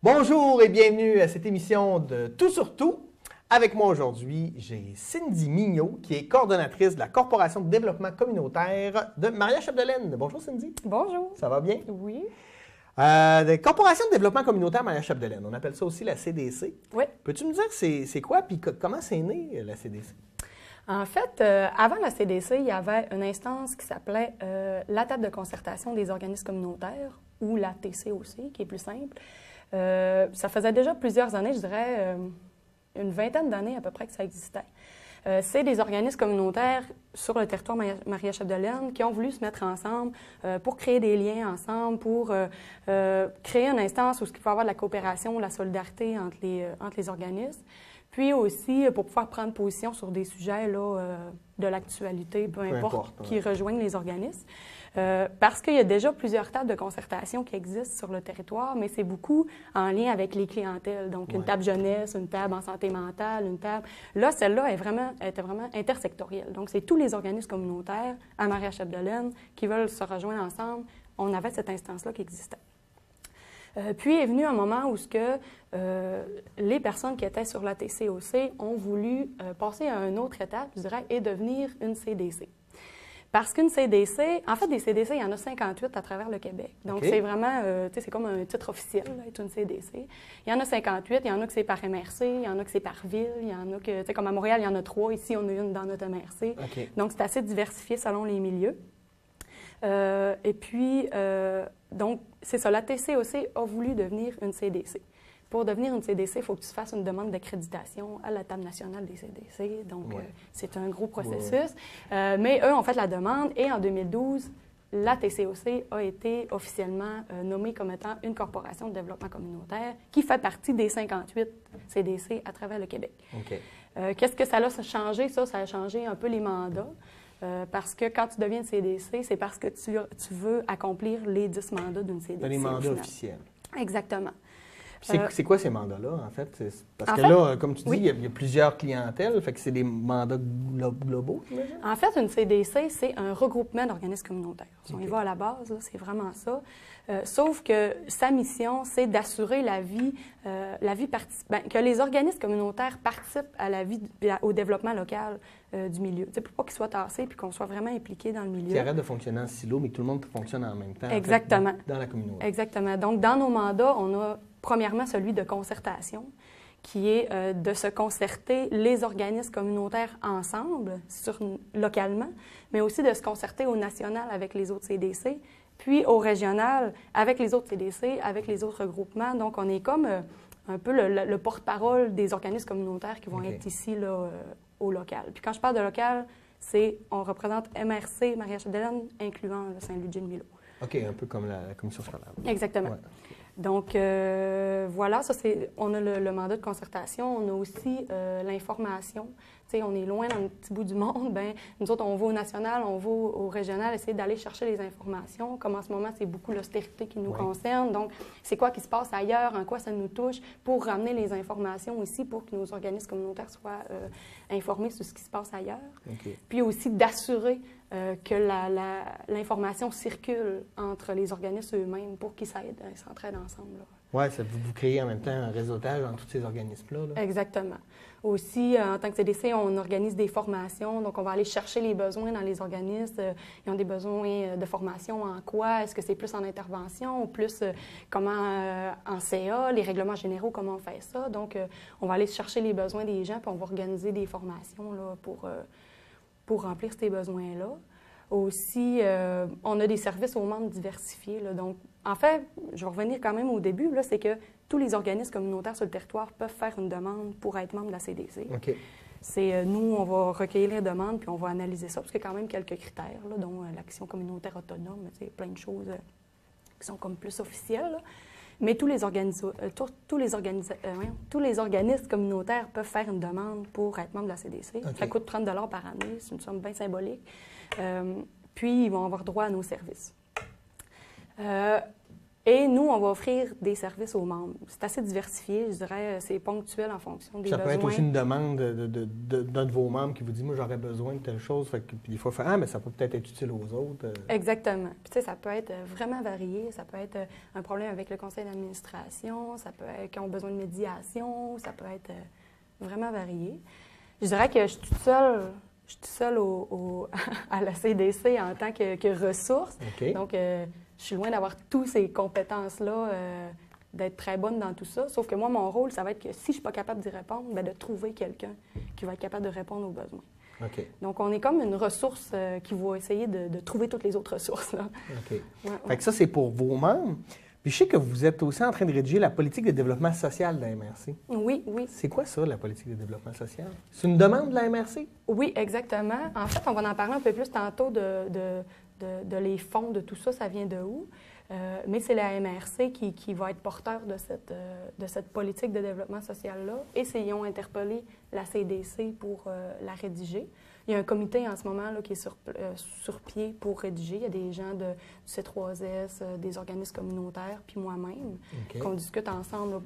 Bonjour et bienvenue à cette émission de Tout sur tout. Avec moi aujourd'hui, j'ai Cindy Mignot, qui est coordonnatrice de la Corporation de développement communautaire de Maria-Chapdelaine. Bonjour Cindy. Bonjour. Ça va bien? Oui. Corporation de développement communautaire Maria-Chapdelaine, on appelle ça aussi la CDC. Oui. Peux-tu me dire c'est quoi puis comment c'est né la CDC? En fait, avant la CDC, il y avait une instance qui s'appelait la table de concertation des organismes communautaires, ou la TCOC, qui est plus simple. Ça faisait déjà plusieurs années, je dirais une vingtaine d'années à peu près que ça existait. C'est des organismes communautaires sur le territoire Maria-Chapdelaine qui ont voulu se mettre ensemble pour créer des liens ensemble, pour créer une instance où il peut y avoir de la coopération, la solidarité entre les organismes, puis aussi pour pouvoir prendre position sur des sujets là, de l'actualité, peu importe, qui rejoignent les organismes. Parce qu'il y a déjà plusieurs tables de concertation qui existent sur le territoire, mais c'est beaucoup en lien avec les clientèles. Donc, une table jeunesse, une table en santé mentale, une table... Là, celle-là était vraiment intersectorielle. Donc, c'est tous les organismes communautaires à Maria-Chapdelaine qui veulent se rejoindre ensemble. On avait cette instance-là qui existait. Puis est venu un moment où les personnes qui étaient sur la TCOC ont voulu passer à une autre étape, je dirais, et devenir une CDC. Parce qu'une CDC, en fait, des CDC, il y en a 58 à travers le Québec. Donc, c'est vraiment, tu sais, c'est comme un titre officiel, là, être une CDC. Il y en a 58, il y en a que c'est par MRC, il y en a que c'est par ville, il y en a que, tu sais, comme à Montréal, il y en a 3. Ici, on a une dans notre MRC. Donc, c'est assez diversifié selon les milieux. Et puis, donc, c'est ça, la TCOC a voulu devenir une CDC. Pour devenir une CDC, il faut que tu fasses une demande d'accréditation à la table nationale des CDC. Donc, c'est un gros processus. Mais eux ont fait la demande et en 2012, la TCOC a été officiellement nommée comme étant une corporation de développement communautaire qui fait partie des 58 CDC à travers le Québec. Qu'est-ce que ça a changé? Ça a changé un peu les mandats. Parce que quand tu deviens une CDC, c'est parce que tu veux accomplir les 10 mandats d'une CDC. Les mandats officiels. Exactement. C'est quoi ces mandats-là, en fait? Parce que là, comme tu dis, il y a plusieurs clientèles, fait que c'est des mandats globaux, j'imagine? En fait, une CDC, c'est un regroupement d'organismes communautaires. Si on y va à la base, c'est vraiment ça. Sauf que sa mission, c'est d'assurer que les organismes communautaires participent à la vie, au développement local du milieu. Pour pas qu'ils soient tassés puis qu'on soit vraiment impliqués dans le milieu. Qui arrête de fonctionner en silo, mais que tout le monde fonctionne en même temps. Exactement. En fait, dans la communauté. Exactement. Donc, dans nos mandats, on a premièrement celui de concertation, qui est de se concerter les organismes communautaires ensemble, localement, mais aussi de se concerter au national avec les autres CDC, puis au régional avec les autres CDC, avec les autres regroupements. Donc, on est comme un peu le porte-parole des organismes communautaires qui vont être ici là, au local. Puis quand je parle de local, on représente MRC, Maria-Chapdelaine, incluant Saint-Louis-de-Milo. OK, un peu comme la commission scolaire. Exactement. Donc, voilà, on a le mandat de concertation. On a aussi l'information. Tu sais, on est loin dans le petit bout du monde. Bien, nous autres, on va au national, on va au régional, essayer d'aller chercher les informations. Comme en ce moment, c'est beaucoup l'austérité qui nous concerne. Donc, c'est quoi qui se passe ailleurs, en quoi ça nous touche, pour ramener les informations ici, pour que nos organismes communautaires soient informés sur ce qui se passe ailleurs. Puis aussi d'assurer que l'information circule entre les organismes eux-mêmes pour qu'ils s'entraident ensemble. Oui, vous créez en même temps un réseautage dans tous ces organismes-là. Exactement. Aussi, en tant que CDC, on organise des formations. Donc, on va aller chercher les besoins dans les organismes. Ils ont des besoins de formation en quoi? Est-ce que c'est plus en intervention ou plus comment en CA, les règlements généraux, comment on fait ça? Donc, on va aller chercher les besoins des gens puis on va organiser des formations là, pour remplir ces besoins-là. Aussi, on a des services aux membres diversifiés. Là. Donc, en fait, je vais revenir quand même au début, c'est que tous les organismes communautaires sur le territoire peuvent faire une demande pour être membre de la CDC. C'est nous, on va recueillir les demandes puis on va analyser ça, parce qu'il y a quand même quelques critères, là, dont l'action communautaire autonome, plein de choses qui sont comme plus officielles. Là. Mais tous les organismes communautaires peuvent faire une demande pour être membre de la CDC. Ça coûte 30 $ par année, c'est une somme bien symbolique. Puis, ils vont avoir droit à nos services. Et nous, on va offrir des services aux membres. C'est assez diversifié, je dirais. C'est ponctuel en fonction des besoins. Ça peut être aussi une demande d'un de vos membres qui vous dit « Moi, j'aurais besoin de telle chose. » Puis des fois, « Ah, mais ça peut peut-être être utile aux autres. » Exactement. Puis, tu sais, ça peut être vraiment varié. Ça peut être un problème avec le conseil d'administration. Ça peut être qu'ils ont besoin de médiation. Ça peut être vraiment varié. Je dirais que je suis toute seule à la CDC en tant que ressource. Okay. Donc, je suis loin d'avoir toutes ces compétences-là, d'être très bonne dans tout ça. Sauf que moi, mon rôle, ça va être que si je ne suis pas capable d'y répondre, bien, de trouver quelqu'un qui va être capable de répondre aux besoins. Okay. Donc, on est comme une ressource qui va essayer de trouver toutes les autres ressources. Là. OK. Ouais. Fait que ça, c'est pour vos membres. Puis je sais que vous êtes aussi en train de rédiger la politique de développement social de la MRC. Oui, oui. C'est quoi ça, la politique de développement social? C'est une demande de la MRC? Oui, exactement. En fait, on va en parler un peu plus tantôt de les fonds, de tout ça, ça vient de où? Mais c'est la MRC qui va être porteur de cette politique de développement social-là. Et ils ont interpellé la CDC pour la rédiger. Il y a un comité en ce moment là, qui est sur pied pour rédiger. Il y a des gens du C3S, des organismes communautaires, puis moi-même, qu'on discute ensemble là,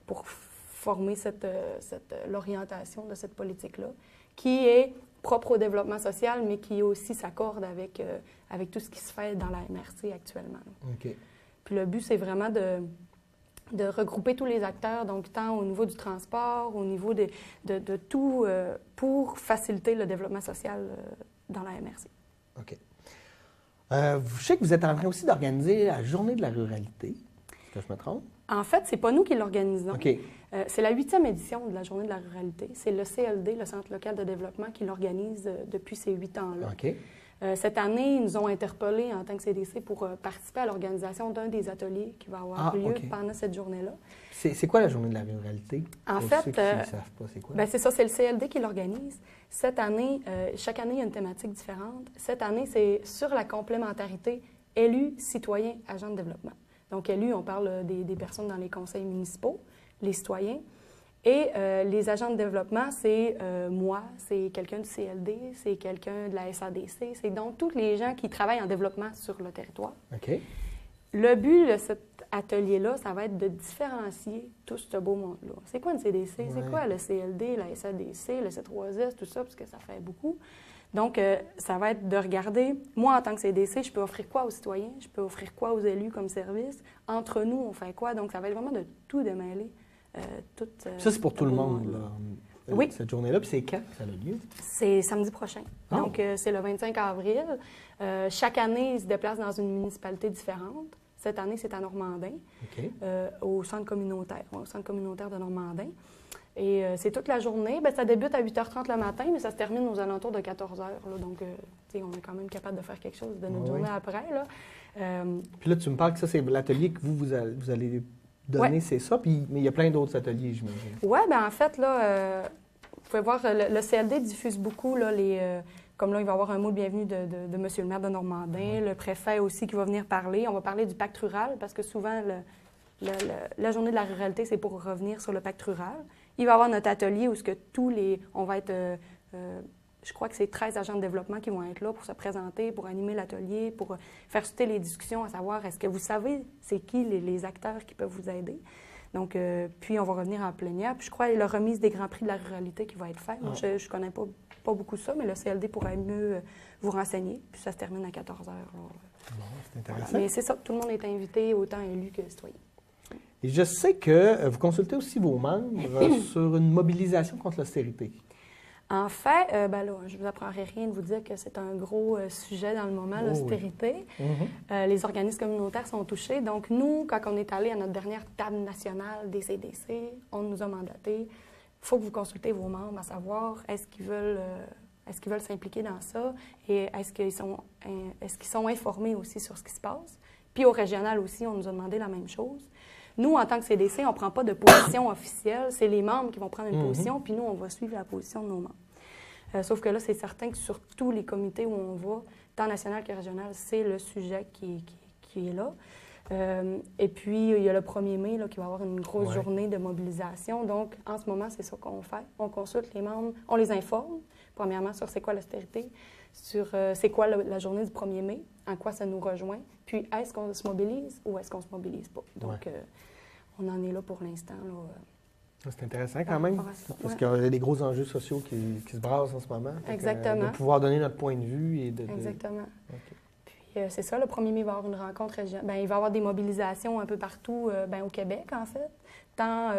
pour former l'orientation de cette politique-là, qui est propre au développement social, mais qui aussi s'accorde avec tout ce qui se fait dans la MRC actuellement. Okay. Puis le but, c'est vraiment de regrouper tous les acteurs, donc tant au niveau du transport, au niveau de tout, pour faciliter le développement social dans la MRC. OK. Je sais que vous êtes en train aussi d'organiser la Journée de la ruralité. Est-ce que je me trompe? En fait, c'est pas nous qui l'organisons. Okay. C'est la 8e édition de la Journée de la ruralité. C'est le CLD, le Centre local de développement, qui l'organise depuis ces 8 ans-là. Okay. Cette année, ils nous ont interpellés en tant que CDC pour participer à l'organisation d'un des ateliers qui va avoir lieu pendant cette journée-là. C'est quoi la Journée de la ruralité? En pour fait, ceux qui ne savent pas, c'est quoi? Bien, c'est ça, c'est le CLD qui l'organise. Cette année, chaque année, il y a une thématique différente. Cette année, c'est sur la complémentarité élus, citoyens, agents de développement. Donc, élus, on parle des personnes dans les conseils municipaux, les citoyens. Et les agents de développement, c'est moi, c'est quelqu'un du CLD, c'est quelqu'un de la SADC, c'est donc tous les gens qui travaillent en développement sur le territoire. OK. Le but de cet atelier-là, ça va être de différencier tout ce beau monde-là. C'est quoi une CDC? Ouais. C'est quoi le CLD, la SADC, le C3S, tout ça, parce que ça fait beaucoup. Donc, ça va être de regarder, moi, en tant que CDC, je peux offrir quoi aux citoyens, je peux offrir quoi aux élus comme service. Entre nous, on fait quoi? Donc, ça va être vraiment de tout démêler. Ça, c'est pour tout le monde, là. Oui. Cette journée-là, puis c'est quand ça a lieu? C'est samedi prochain. Oh. Donc, c'est le 25 avril. Chaque année, ils se déplacent dans une municipalité différente. Cette année, c'est à Normandin, au centre communautaire de Normandin. Et c'est toute la journée. Bien, ça débute à 8h30 le matin, mais ça se termine aux alentours de 14h. Là. Donc, on est quand même capable de faire quelque chose de notre journée après. Là. Puis là, tu me parles que ça, c'est l'atelier que vous allez donner, c'est ça. Puis, mais il y a plein d'autres ateliers, j'imagine. Oui, bien en fait, là, vous pouvez voir, le CLD diffuse beaucoup, là, comme là, il va y avoir un mot de bienvenue de M. le maire de Normandin, le préfet aussi qui va venir parler. On va parler du pacte rural, parce que souvent, la journée de la ruralité, c'est pour revenir sur le pacte rural. Il va y avoir notre atelier où on va être, je crois que c'est 13 agents de développement qui vont être là pour se présenter, pour animer l'atelier, pour faire chuter les discussions, à savoir, est-ce que vous savez c'est qui les acteurs qui peuvent vous aider? Donc, puis on va revenir en plénière. Puis je crois la remise des Grands Prix de la ruralité qui va être faite. Moi, je ne connais pas beaucoup ça, mais le CLD pourrait mieux vous renseigner. Puis ça se termine à 14h. Bon, c'est intéressant. Voilà. Mais c'est ça, tout le monde est invité, autant élu que citoyen. Et je sais que vous consultez aussi vos membres sur une mobilisation contre l'austérité. En fait, ben là, je ne vous apprendrai rien de vous dire que c'est un gros sujet dans le moment, l'austérité. Oui. Les organismes communautaires sont touchés. Donc, nous, quand on est allé à notre dernière table nationale des CDC, on nous a mandaté. Il faut que vous consultez vos membres à savoir est-ce qu'ils veulent s'impliquer dans ça et est-ce qu'ils sont informés aussi sur ce qui se passe. Puis au régional aussi, on nous a demandé la même chose. Nous, en tant que CDC, on ne prend pas de position officielle. C'est les membres qui vont prendre une position, puis nous, on va suivre la position de nos membres. Sauf que là, c'est certain que sur tous les comités où on va, tant national que régional, c'est le sujet qui est là. Et puis, il y a le 1er mai là, qui va avoir une grosse journée de mobilisation. Donc, en ce moment, c'est ça qu'on fait. On consulte les membres, on les informe Premièrement, sur c'est quoi l'austérité, sur c'est quoi la journée du 1er mai, en quoi ça nous rejoint, puis est-ce qu'on se mobilise ou est-ce qu'on se mobilise pas. Donc, on en est là pour l'instant. C'est intéressant quand même, parce qu'il y a des gros enjeux sociaux qui se brassent en ce moment. Exactement. De pouvoir donner notre point de vue et de... Exactement. Okay. Puis c'est ça, le 1er mai, il va y avoir une rencontre régionale. Bien, il va y avoir des mobilisations un peu partout au Québec, en fait, tant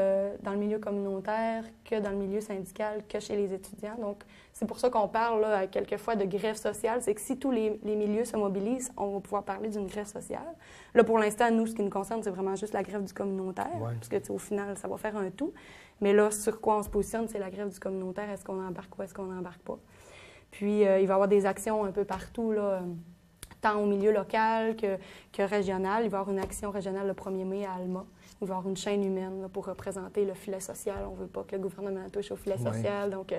dans le milieu communautaire que dans le milieu syndical, que chez les étudiants. Donc, c'est pour ça qu'on parle là, quelquefois de grève sociale. C'est que si tous les milieux se mobilisent, on va pouvoir parler d'une grève sociale. Là, pour l'instant, nous, ce qui nous concerne, c'est vraiment juste la grève du communautaire, parce que, au final, ça va faire un tout. Mais là, sur quoi on se positionne, c'est la grève du communautaire. Est-ce qu'on embarque ou est-ce qu'on n'embarque pas? Puis, il va y avoir des actions un peu partout, là, tant au milieu local que régional. Il va y avoir une action régionale le 1er mai à Alma. Il va y avoir une chaîne humaine là, pour représenter le filet social. On ne veut pas que le gouvernement touche au filet social. Donc,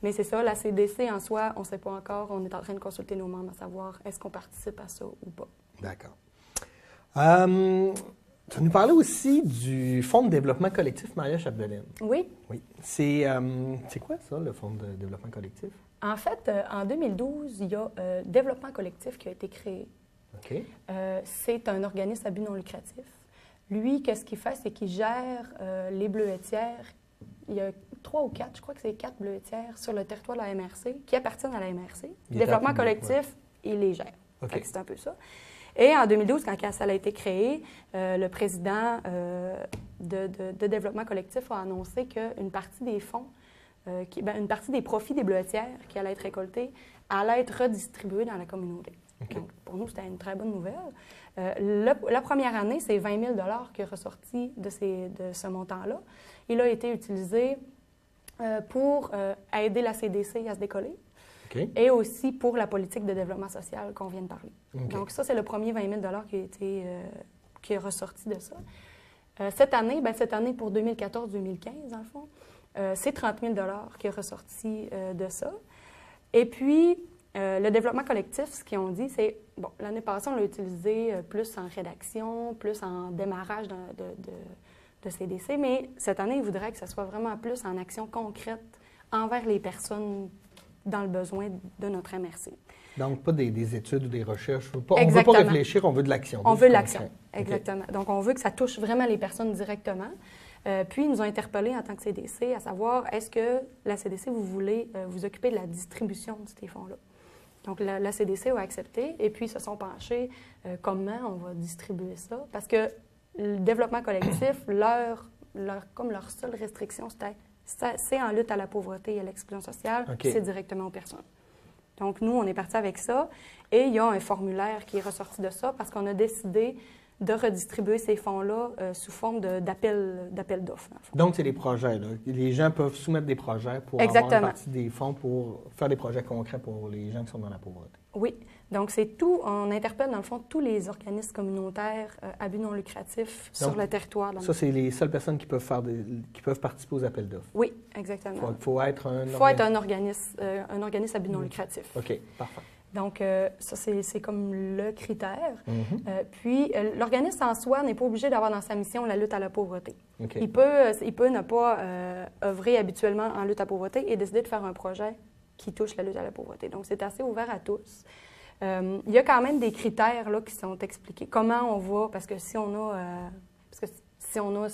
mais c'est ça, la CDC en soi, on ne sait pas encore. On est en train de consulter nos membres à savoir est-ce qu'on participe à ça ou pas. D'accord. Tu vas nous parler aussi du Fonds de développement collectif Maria Chapdelaine. Oui. Oui. C'est quoi ça, le Fonds de développement collectif? En fait, en 2012, il y a Développement collectif qui a été créé. OK. C'est un organisme à but non lucratif. Lui, qu'est-ce qu'il fait? C'est qu'il gère les bleuetières. Il y a 3 ou 4, je crois que c'est 4 bleuetières sur le territoire de la MRC qui appartiennent à la MRC. Développement collectif, il les gère. Okay. C'est un peu ça. Et en 2012, quand ça a été créé, le président de Développement collectif a annoncé qu'une partie des fonds, une partie des profits des bleuetières qui allaient être récoltés allait être redistribuée dans la communauté. Okay. Donc, pour nous, c'était une très bonne nouvelle. La première année, c'est 20 000 qui est ressorti de ce montant-là. Il a été utilisé pour aider la CDC à se décoller. Okay. Et aussi pour la politique de développement social qu'on vient de parler. Okay. Donc ça, c'est le premier 20 000 qui est ressorti de ça. Cette année, pour 2014-2015, dans le fond, c'est 30 000 qui est ressorti de ça. Et puis, le développement collectif, ce qu'ils ont dit, c'est, bon, l'année passée, on l'a utilisé plus en rédaction, plus en démarrage de CDC, mais cette année, ils voudraient que ce soit vraiment plus en action concrète envers les personnes dans le besoin de notre MRC. Donc, pas des études ou des recherches. On ne veut pas réfléchir, on veut de l'action. On veut de l'action, exactement. Okay. Donc, on veut que ça touche vraiment les personnes directement. Puis, ils nous ont interpellés en tant que CDC à savoir, est-ce que la CDC, vous voulez vous occuper de la distribution de ces fonds-là? Donc, la CDC a accepté et puis ils se sont penchés comment on va distribuer ça. Parce que le développement collectif, leur seule restriction, c'est en lutte à la pauvreté et à l'exclusion sociale, c'est directement aux personnes. Donc, nous, on est parti avec ça et il y a un formulaire qui est ressorti de ça parce qu'on a décidé de redistribuer ces fonds-là sous forme d'appel d'offres. Donc, c'est des projets. Là. Les gens peuvent soumettre des projets pour avoir une partie des fonds pour faire des projets concrets pour les gens qui sont dans la pauvreté. Oui. Donc, c'est tout. On interpelle, dans le fond, tous les organismes communautaires à but non lucratif sur le territoire. Ça, c'est les seules personnes qui peuvent participer aux appels d'offres. Oui, exactement. Il faut être un organisme à but non lucratif. OK, parfait. Donc, ça, c'est comme le critère. Puis, l'organisme en soi n'est pas obligé d'avoir dans sa mission la lutte à la pauvreté. Okay. Il peut ne pas œuvrer habituellement en lutte à la pauvreté et décider de faire un projet qui touche la lutte à la pauvreté. Donc, c'est assez ouvert à tous. Il y a quand même des critères là, qui sont expliqués. Comment on va, parce que si on a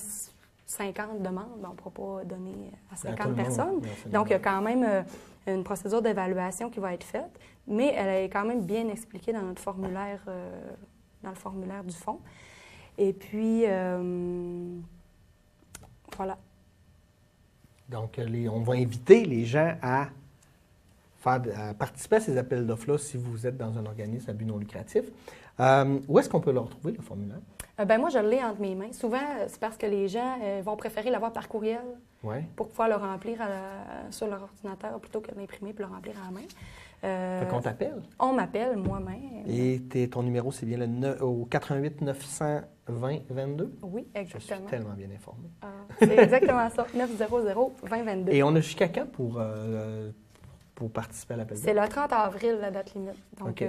50 demandes, on ne pourra pas donner à 50 personnes. Donc, il y a quand même une procédure d'évaluation qui va être faite, mais elle est quand même bien expliquée dans notre formulaire, dans le formulaire du fonds. Et puis, voilà. Donc, on va inviter les gens à participer à ces appels d'offres-là si vous êtes dans un organisme à but non lucratif. Où est-ce qu'on peut le retrouver, le formulaire? Moi, je l'ai entre mes mains. Souvent, c'est parce que les gens vont préférer l'avoir par courriel pour pouvoir le remplir sur leur ordinateur plutôt que de l'imprimer et le remplir à la main. Fait qu'on t'appelle? On m'appelle moi-même. Et ton numéro, c'est bien au 88 920 22? Oui, exactement. Je suis tellement bien informé. C'est exactement ça, 900 2022. Et on a jusqu'à quand pour participer à l'appel d'offres? C'est le 30 avril, la date limite. Donc,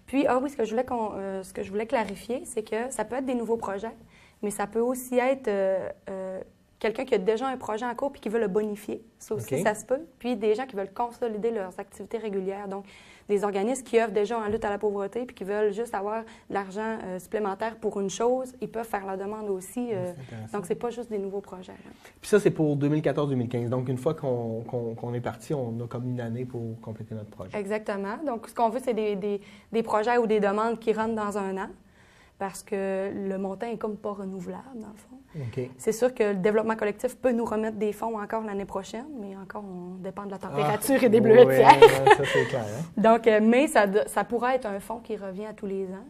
puis, ce que je voulais clarifier, c'est que ça peut être des nouveaux projets, mais ça peut aussi être quelqu'un qui a déjà un projet en cours puis qui veut le bonifier. Ça aussi, ça se peut. Puis des gens qui veulent consolider leurs activités régulières. Donc, des organismes qui œuvrent déjà en lutte à la pauvreté puis qui veulent juste avoir de l'argent supplémentaire pour une chose, ils peuvent faire la demande aussi. Donc, c'est pas juste des nouveaux projets. Là. Puis ça, c'est pour 2014-2015. Donc, une fois qu'on est parti, on a comme une année pour compléter notre projet. Exactement. Donc, ce qu'on veut, c'est des projets ou des demandes qui rentrent dans un an parce que le montant est comme pas renouvelable, dans le fond. Okay. C'est sûr que le développement collectif peut nous remettre des fonds encore l'année prochaine, mais encore, on dépend de la température et des bleuetières. Ça, c'est clair. Hein? Donc, mais ça pourrait être un fonds qui revient à tous les ans.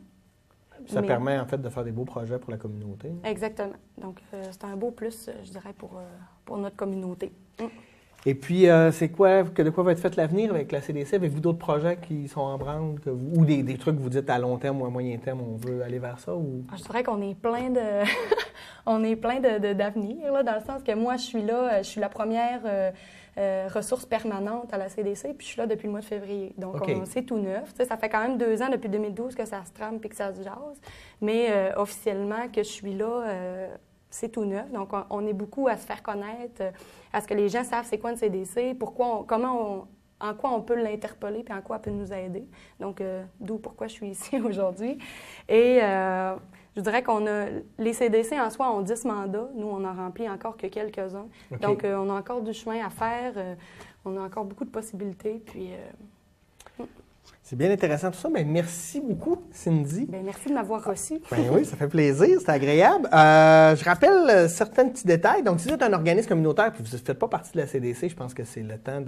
Ça permet, en fait, de faire des beaux projets pour la communauté. Exactement. Donc, c'est un beau plus, je dirais, pour notre communauté. Et puis, c'est quoi, de quoi va être fait l'avenir avec la CDC? Avez-vous d'autres projets qui sont en branle ou des trucs que vous dites à long terme ou à moyen terme, on veut aller vers ça? Ou... Je dirais qu'on est plein de... on est plein d'avenir, là, dans le sens que moi, je suis là, je suis la première ressource permanente à la CDC, puis je suis là depuis le mois de février. Donc, c'est tout neuf. Tu sais, ça fait quand même 2 ans, depuis 2012, que ça se trame et que ça se jase. Mais officiellement, que je suis là... c'est tout neuf. Donc, on est beaucoup à se faire connaître, à ce que les gens savent c'est quoi une CDC, en quoi on peut l'interpeller, puis en quoi elle peut nous aider. Donc, d'où pourquoi je suis ici aujourd'hui. Et je dirais qu'on a... Les CDC, en soi, ont 10 mandats. Nous, on n'en remplit encore que quelques-uns. Donc, on a encore du chemin à faire. On a encore beaucoup de possibilités. Puis... C'est bien intéressant tout ça. Bien, merci beaucoup, Cindy. Bien, merci de m'avoir reçu. Bien oui, ça fait plaisir, c'est agréable. Je rappelle certains petits détails. Donc, si vous êtes un organisme communautaire et que vous ne faites pas partie de la CDC, je pense que c'est le temps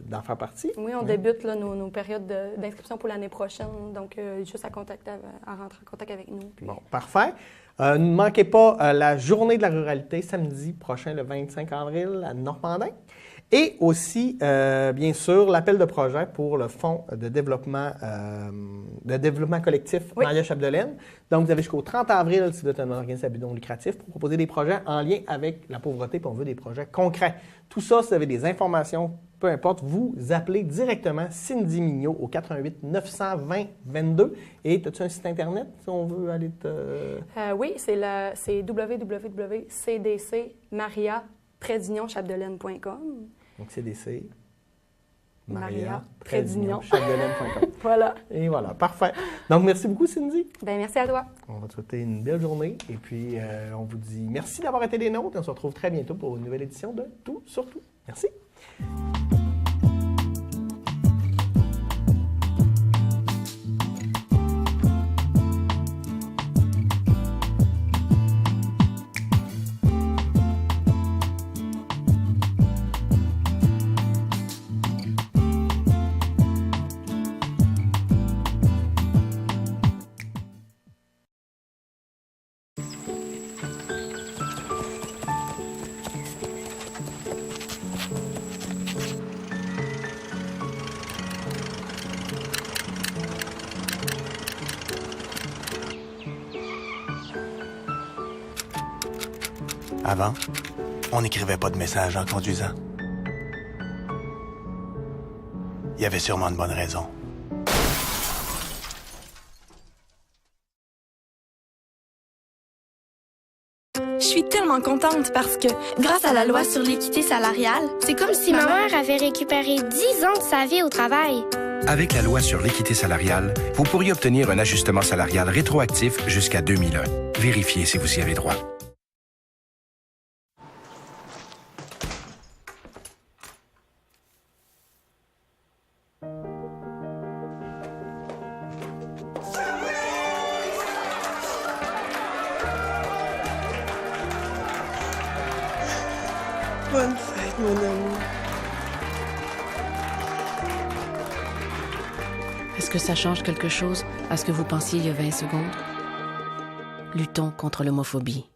d'en faire partie. Oui, on débute là, nos périodes d'inscription pour l'année prochaine. Donc, juste à rentrer en contact avec nous. Puis... Bon, parfait. Ne manquez pas la journée de la ruralité samedi prochain, le 25 avril, à Normandin. Et aussi, bien sûr, l'appel de projet pour le Fonds de développement collectif Maria Chapdelaine. Donc, vous avez jusqu'au 30 avril, si vous êtes un organisme à but non lucratif, pour proposer des projets en lien avec la pauvreté, puis on veut des projets concrets. Tout ça, si vous avez des informations, peu importe, vous appelez directement Cindy Mignot au 88 920 22. Et as-tu un site Internet si on veut aller te... Oui, c'est www.cdcmaria-chapdelaine.com. Donc, CDC, Maria-Chapdelaine.com. Voilà. Et voilà, parfait. Donc, merci beaucoup, Cindy. Bien, merci à toi. On va te souhaiter une belle journée. Et puis, on vous dit merci d'avoir été des nôtres. Et on se retrouve très bientôt pour une nouvelle édition de Tout sur Tout. Merci. Avant, on n'écrivait pas de messages en conduisant. Il y avait sûrement une bonne raison. Je suis tellement contente parce que, grâce à la loi sur l'équité salariale, c'est comme si ma mère avait récupéré 10 ans de sa vie au travail. Avec la loi sur l'équité salariale, vous pourriez obtenir un ajustement salarial rétroactif jusqu'à 2001. Vérifiez si vous y avez droit. Bonne fête, mon amour. Est-ce que ça change quelque chose à ce que vous pensiez il y a 20 secondes? Luttons contre l'homophobie.